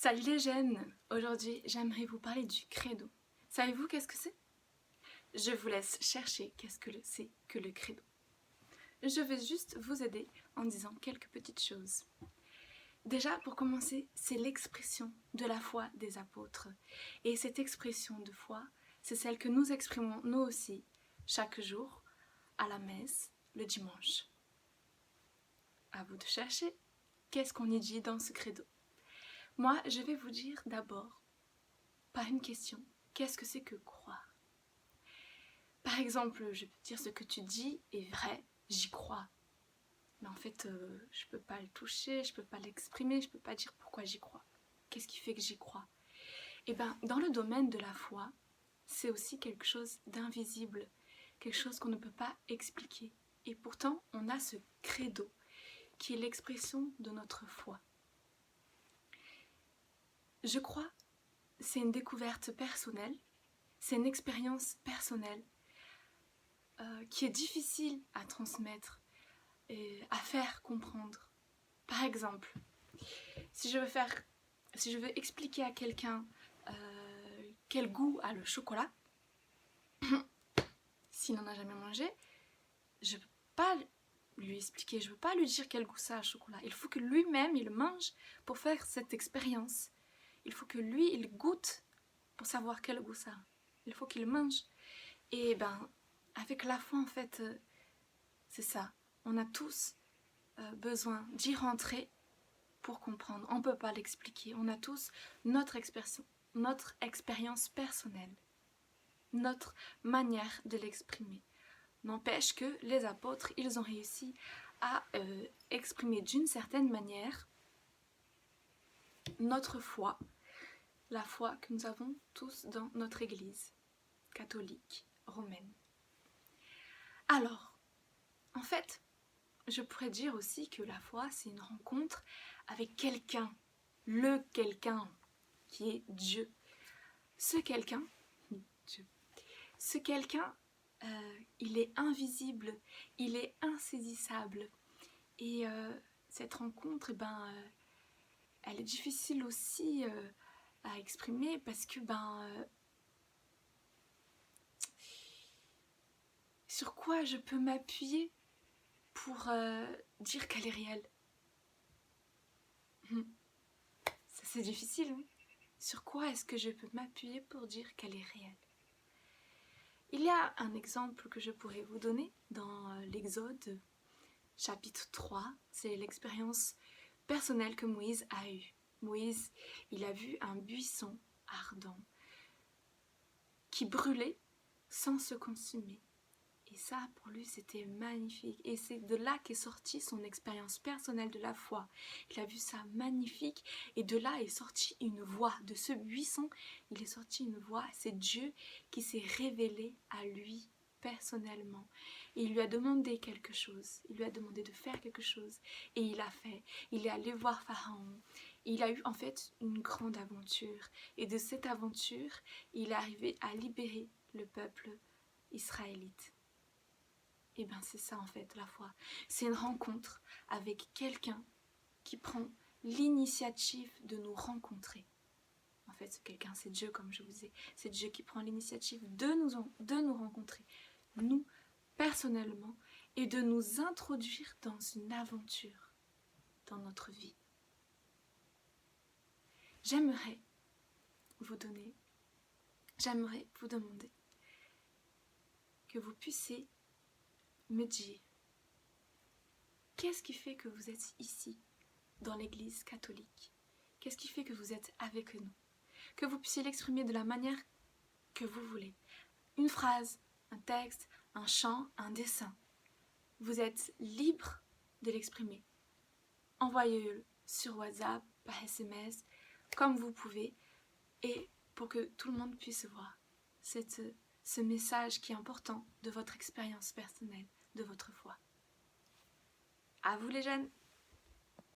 Salut les jeunes! Aujourd'hui, j'aimerais vous parler du credo. Savez-vous qu'est-ce que c'est? Je vous laisse chercher qu'est-ce que c'est que le credo. Je vais juste vous aider en disant quelques petites choses. Déjà, pour commencer, c'est l'expression de la foi des apôtres. Et cette expression de foi, c'est celle que nous exprimons nous aussi, chaque jour, à la messe, le dimanche. À vous de chercher qu'est-ce qu'on y dit dans ce credo. Moi, je vais vous dire d'abord, par une question, qu'est-ce que c'est que croire? Par exemple, je peux dire ce que tu dis est vrai, j'y crois. Mais en fait, je peux pas le toucher, je peux pas l'exprimer, je peux pas dire pourquoi j'y crois. Qu'est-ce qui fait que j'y crois? Eh bien, dans le domaine de la foi, c'est aussi quelque chose d'invisible, quelque chose qu'on ne peut pas expliquer. Et pourtant, on a ce credo qui est l'expression de notre foi. Je crois, c'est une découverte personnelle, c'est une expérience personnelle qui est difficile à transmettre et à faire comprendre. Par exemple, si je veux expliquer à quelqu'un quel goût a le chocolat, s'il n'en a jamais mangé, je ne peux pas lui expliquer, je ne peux pas lui dire quel goût ça a le chocolat. Il faut que lui-même, il mange pour faire cette expérience. Il faut que lui, il goûte pour savoir quel goût ça a. Il faut qu'il mange. Et avec la foi, en fait, c'est ça. On a tous besoin d'y rentrer pour comprendre. On ne peut pas l'expliquer. On a tous notre expérience personnelle, notre manière de l'exprimer. N'empêche que les apôtres, ils ont réussi à exprimer d'une certaine manière notre foi, la foi que nous avons tous dans notre Église catholique romaine. Alors, en fait, je pourrais dire aussi que la foi, c'est une rencontre avec quelqu'un, le quelqu'un qui est Dieu. Ce quelqu'un, il est invisible, il est insaisissable. Et cette rencontre, elle est difficile aussi à exprimer parce que sur quoi je peux m'appuyer pour dire qu'elle est réelle? Ça, c'est difficile, hein? Sur quoi est-ce que je peux m'appuyer pour dire qu'elle est réelle? Il y a un exemple que je pourrais vous donner dans l'Exode, chapitre 3. C'est l'expérience personnelle que Moïse a eue. Moïse, il a vu un buisson ardent qui brûlait sans se consumer. Et ça, pour lui, c'était magnifique. Et c'est de là qu'est sortie son expérience personnelle de la foi. Il a vu ça magnifique. Et de là est sortie une voix. De ce buisson, il est sorti une voix. C'est Dieu qui s'est révélé à lui personnellement. Et il lui a demandé quelque chose. Il lui a demandé de faire quelque chose. Et il a fait. Il est allé voir Pharaon. Il a eu en fait une grande aventure. Et de cette aventure, il est arrivé à libérer le peuple israélite. Et c'est ça en fait la foi. C'est une rencontre avec quelqu'un qui prend l'initiative de nous rencontrer. En fait, ce quelqu'un, c'est Dieu, comme je vous disais. C'est Dieu qui prend l'initiative de nous rencontrer, nous, personnellement, et de nous introduire dans une aventure dans notre vie. J'aimerais vous demander que vous puissiez me dire, qu'est-ce qui fait que vous êtes ici, dans l'Église catholique? Qu'est-ce qui fait que vous êtes avec nous? Que vous puissiez l'exprimer de la manière que vous voulez. Une phrase, un texte, un chant, un dessin. Vous êtes libre de l'exprimer. Envoyez-le sur WhatsApp, par SMS, comme vous pouvez, et pour que tout le monde puisse voir ce message qui est important de votre expérience personnelle, de votre foi. À vous les jeunes!